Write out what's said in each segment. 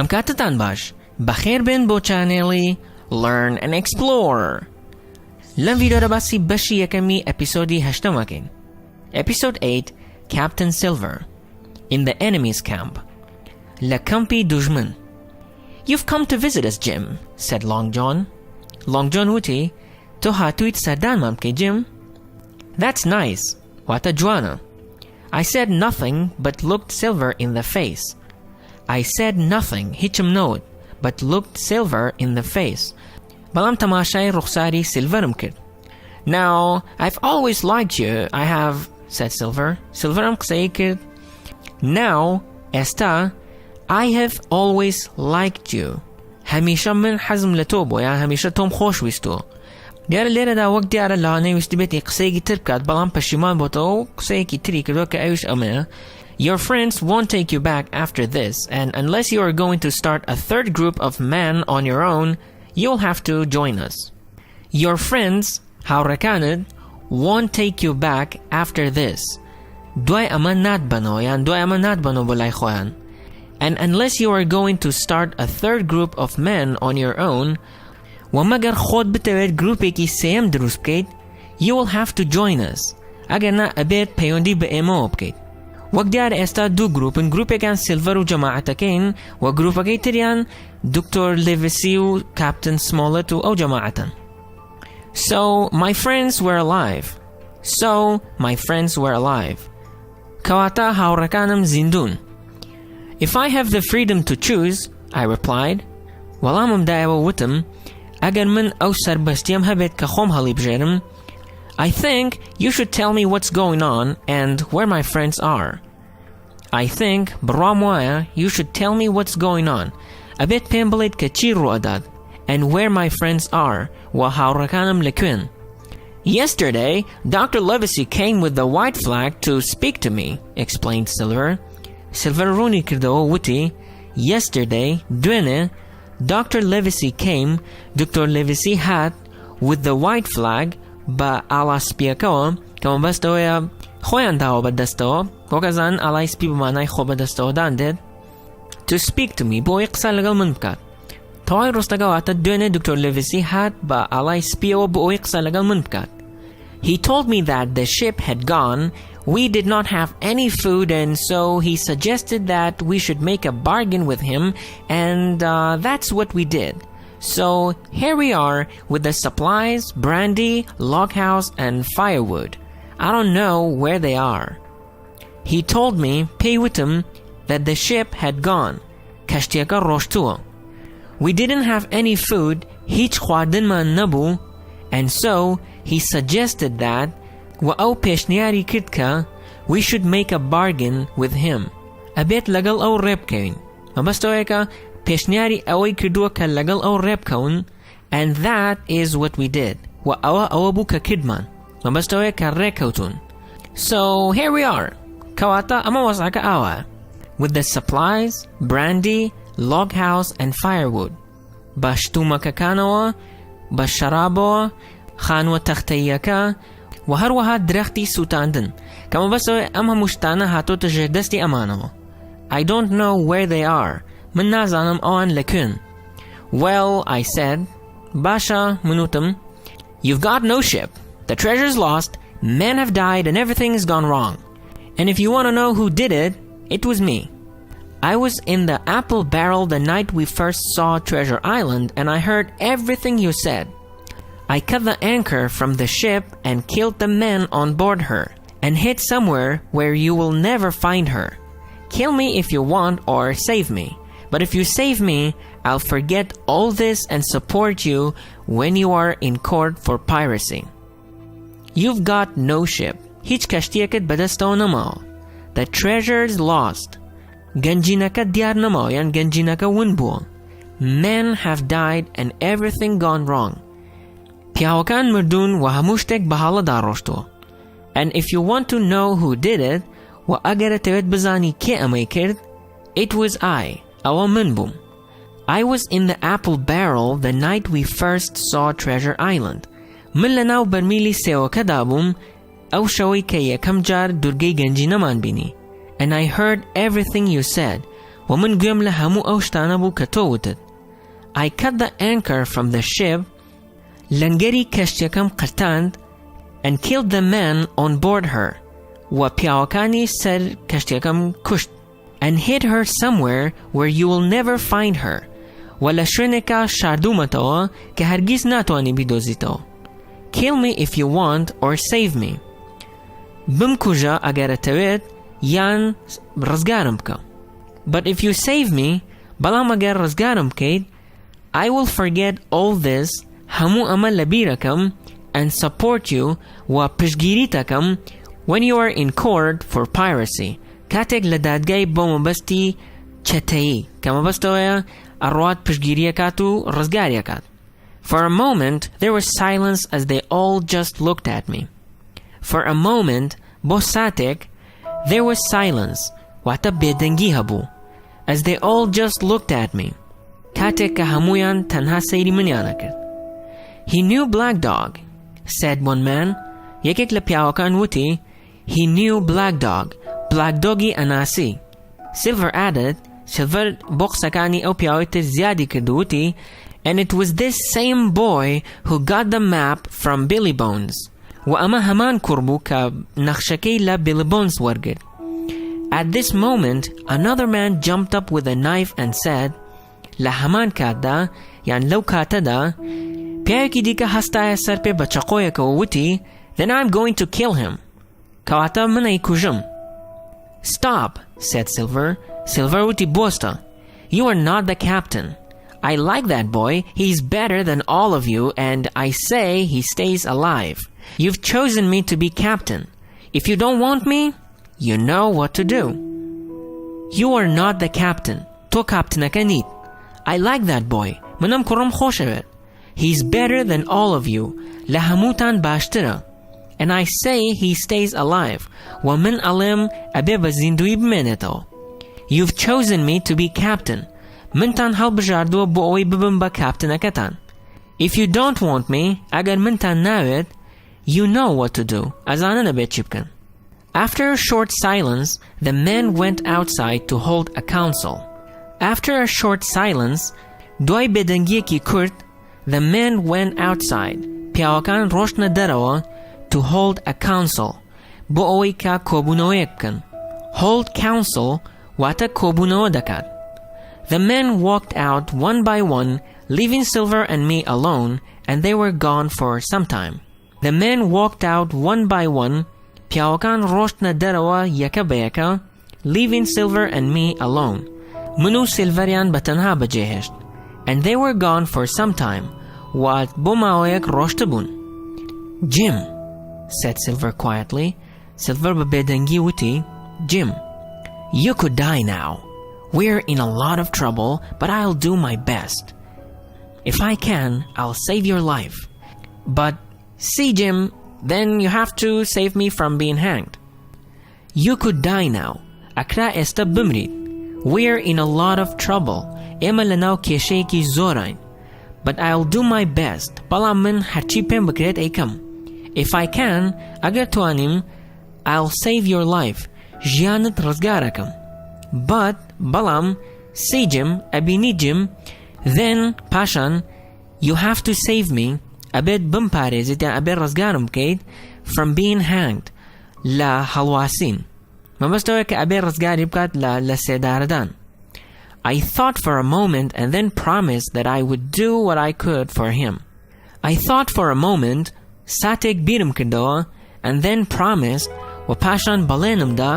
ئەم کاتتان باش بەخێر بن بۆ چانێڵی Learn and Explore. لەم ڤیدیۆدا باسی بەشی یەکەمی ئەپیسۆدی هەشتەمەکەین. Episode 8 Captain Silver in the enemy's camp. لە کەمپی دوژمن. You've come to visit us, Jim, said Long John. Long John وتی تۆ هاتوویت سەردانمان بکەی Jim. That's nice. واتە جوانە. I said nothing but looked Silver in the face. I said nothing هیچم نەوت but looked Silver in the face. بەڵام تەماشای ڕوخساری سیلڤەرم کرد. Now, I've always liked you, I have, said Silver. Silver ئەم قسەی کرد. Now, ئێستا, I have always liked you. هەمیشە من حەزم لە تۆ بووە یان هەمیشە تۆم خۆش ویستووە. دیارە لێرەدا وەک دیارە لەوانەیە ویستی بێتی قسەیەکی تر بکات بەڵام پەشیمان بۆتەوە و قسەیەکی تری کردووە کە ئەویش ئەمەیە. Your friends won't take you back after this, and unless you are going to start a third group of men on your own, you'll have to join us. Your friends, هاوڕێکانت, won't take you back after this. دوای ئەمە ناتبەنەوە یان دوای ئەمە ناتبەنەوە بۆ لای خۆیان. And unless you are going to start a third group of men on your own, ومەگەر خۆت بتەوێت گروپێکی سێم دروست بکەیت, you will have to join us. ئەگەر نا ئەبێت پەیوەندی بە ئێمەوە بکەیت. وەک دیارە ئێستا دوو گروپن, گروپێکیان سیلڤەر و جەماعەتەکەین و گروپەکەی تریان دکتۆر لێڤسی و کاپتن سمۆڵەت و ئەو جەماعەتن. So my friends were alive. کەواتە هاوڕێکانم زیندوون. If I have the freedom to choose, I replied. وەڵامم دایەوە وتم ئەگەر من ئەو سەربەستیم هەبێت کە خۆم هەڵی بژێرم, I think you should tell me what's going on and where my friends are. I think بڕام وایە you should tell me what's going on. ئەبێت پێم بڵێیت کە چی ڕوئەدات and where my friends are و هاوڕێکانم لەکوێن. Yesterday, Dr. Livesey came with the white flag to speak to me, explained Silver. Silver ڕوونی کردەوە وتی Yesterday, دوێنێ, Dr. Livesey came, Dr. Livesey هات with the white flag بە ئاڵاسپیەکەوە کە مەبەستەوەیە خۆیان داوە بەدەستەوە وەکەزان ئاڵای سپی بمانای خۆ بەدەستەوە دانرێت to speak to me بۆ ئەوەی قسە لەگەڵ من بکات. تەواوی ڕۆستەکەواتە دوێنێ دکتۆر لێڤسی هات بە ئاڵای سپیەوە بۆ ئەوەی قسە لەگەڵ من بکات. He told me that the ship had gone, we did not have any food, and so he suggested that we should make a bargain with him, and that's what we did. So here we are with the supplies, brandy, loghouse, and firewood. I don't know where they are. He told me, peywitim, that the ship had gone. Kashtiaka roshtua. We didn't have any food, hich khwadinman nabu, and so he suggested that wa au peshniari kitka we should make a bargain with him. Abet lagal au repkain. Mabastoeka پێشنیاری ئەوەی کردووە کە لەگەڵ ئەو ڕێبکەون, and that is what we did. و ئەوە بوو کە کردمان. مەبەستەوەیە کە ڕێکەوتون. So here we are. کەواتە ئەمە وەزعەکە ئاوە. With the supplies, brandy, loghouse and firewood. بە شتومەکەکانەوە, بە شەرابەوە, خانوە تەختەییەکە و هەروەها درەختی سووتاندن کە مەبەستەوەی ئەم هەموو شتانە هاتۆتە ژێردەستی ئەمانەوە. I don't know where they are. من نازانم ئەوان لەکوێن. Well, I said. باشە, منوتم. You've got no ship. The treasure's lost. Men have died and everything has gone wrong. And if you want to know who did it, it was me. I was in the apple barrel the night we first saw Treasure Island, and I heard everything you said. I cut the anchor from the ship and killed the men on board her, and hid somewhere where you will never find her. Kill me if you want or save me. But if you save me, I'll forget all this and support you when you are in court for piracy. You've got no ship. هیچ کەشتیەکت بەدەستەوە نەماوە. The treasure's lost. گەنجینەکە دیار نەماوە یان گەنجینەکە ون بووە. Men have died and everything gone wrong. پیاوەکان مردوون و هەموو شتێک بە حاڵەدا ڕۆشتووە. And if you want to know who did it, و ئەگەرە تەوێت بزانی کێ ئەمەی کرد, it was I. ئەوە من بووم. I was in the apple barrel the night we first saw Treasure Island. من لەناو بەرمیلی سێوەکەدا بووم ئەو شەوەی کە یەکەم جار دورگەی گەنجینەمان بینی. And I heard everything you said. ومن گوێم لە هەموو ئەو شتانە بوو کە تۆ وتت. I cut the anchor from the ship لەنگەری کەشتیەکەم قرتاند and killed the man on board her و پیاوەکانی سەر کەشتیەکەم کوشت and hid her somewhere where you will never find her و لە شوێنێکە شاردوومەتەوە کە هەرگیز ناتوانی بیدۆزیتەوە. Kill me if you want or save me. بمکوژە ئەگەرەتەوێت یان ڕزگارم بکە. But if you save me, بەڵام ئەگەر ڕزگارم بکەیت, I will forget all this, هەموو ئەمە لە بیرەکەم, and support you و پشتگیریتەکەم when you are in court for piracy. کاتێک لە دادگای بۆ مەبەستی چەتەیی کە مەبەستەوەیە ئەڕوات پشتگیریەکات و ڕزگاریەکات. For a moment, there was silence as they all just looked at me. For a moment, بۆ ساتێک, there was silence, واتە بێدەنگی هەبوو, as they all just looked at me. کاتێک کە هەمویان تەنها سەیری منیانە کرد. He knew Black Dog, said one man. یەکێک لە پیاوەکان وتی, he knew Black Dog, Black Dogی ئەناسی. Silver added, Silver بۆ قسەکانی ئەو پیاوەی زیادی کرد و وتی, and it was this same boy who got the map from Billy Bones. و ئەمە هەمان کوڕ بوو کە نەخشەکەی لە Billy Bones وەرگرت. At this moment, another man jumped up with a knife and said, لە هەمان کاتدا, یان لەو کاتەدا, پیاوێکی دیکە هەستایە سەر پێ بە چەقۆیەکەوە وتی, then I'm going to kill him. کەواتە من ئەیکوژم. Stop, said Silver. Silver وتی بۆستە. You are not the captain. I like that boy. He's better than all of you, and I say he stays alive. You've chosen me to be captain. If you don't want me, you know what to do. You are not the captain. تۆ کاپتنەکە نیت. I like that boy. منم کوڕم خۆشەوێت. He's better than all of you. لە هەمووتان باشترە. And I say he stays alive. و من ئەڵێم ئەبێ بە زیندوی بمێنێتەوە. You've chosen me to be captain. منتان هەڵبژاردووە بۆ ئەوەی ببم بە کاپتنەکەتان. If you don't want me, ئەگەر منتان ناوێت, you know what to do. ئەزانە نەبێت چی بکەن. After a short silence, the men went outside to hold a council. After a short silence, دوای بێدەنگیەکی کورت, the men went outside. پیاوەکان ڕۆشتنە دەرەوە to hold a council. بۆ ئەوەی کە کۆبوونەوەیەک بکەن. Hold council واتە کۆبوونەوە دەکات. The men walked out one by one, leaving Silver and me alone, and they were gone for some time. The men walked out one by one, پیاوەکان ڕۆشتنە دەرەوە یەکە بە یەکە, leaving Silver and me alone. من و سیلڤەریان بەتەنها بەجێهێشت. And they were gone for some time, وات بۆ ماوەیەک ڕۆشتە بوون. Jim, said Silver quietly. Silver بە بێدەنگی وتی, Jim, you could die now. We're in a lot of trouble, but I'll do my best. If I can, I'll save your life. But, see Jim, then you have to save me from being hanged. You could die now. Akra ئێستا بمرید. We're in a lot of trouble. ئێمە لەناو کێشەیەکی زۆرین. But I'll do my best. بەڵام من هەرچی پێم بکرێت ئەیکەم. If I can, ئەگەر توانیم, I'll save your life. ژیانت ڕزگارەکەم. But, بەڵام, see Jim, ئەبینی Jim, then, پاشان, you have to save me, ئەبێت بمپارێزیت یان ئەبێت ڕزگارم بکەیت from being hanged, لە هەڵواسین. مەبەستەوەیە کە ئەبێت ڕزگاری بکات لە سێدارەدان. I thought for a moment and then promised that I would do what I could for him. I thought for a moment, ساتێک بیرم کردەوە, and then promised, و پاشان بەڵێنمدا,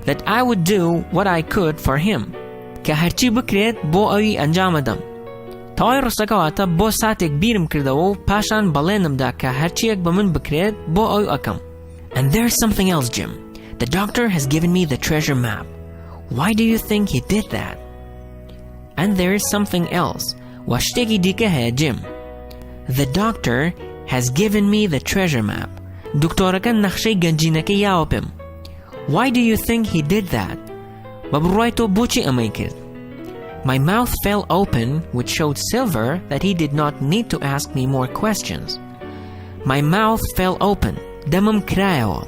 that I would do what I could for him. کە هەرچی بکرێت بۆ ئەوی ئەنجامەدەم. تەواوی ڕستەکەواتە بۆ ساتێک بیرم کردەوە و پاشان بەڵێنمدا کە هەرچیەک بە من بکرێت بۆ ئەوی ئەکەم. And there's something else, Jim. The doctor has given me the treasure map. Why do you think he did that? And there's something else. و شتێکی دیکە هەیە, Jim. The doctor has given me the treasure map. دکتۆرەکە نەخشەی گەنجینەکەی یاوە پێم. Why do you think he did that? بە بڕوای تۆ بۆچی ئەمەی کرد؟ My mouth fell open, which showed Silver that he did not need to ask me more questions. My mouth fell open. دەمم کرایەوە.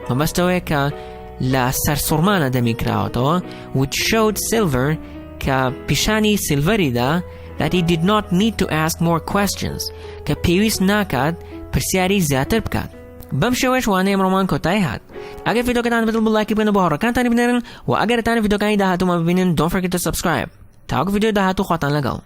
مەبەستەوەیە کە لە سەرسوڕمانە دەمی کراوەتەوە, which showed Silver کە پیشانی سیلڤەریدا that he did not need to ask more questions کە پێویست ناکات پرسیاری زیاتر بکات. بەم شێوەیەش وانەیە ئەمڕۆمان کۆتایی هات. ئەگەر ڤیدیۆکەتان بەدڵ بوو لایکی بکەن بۆ هاوڕێکانتانی بنێرن و ئەگەر دەتانە ڤیدیۆکانی داهاتوومان ببینن don't forget to subscribe. تاوەکو ڤیدیۆ داهاتوو خواتان لەگەڵ.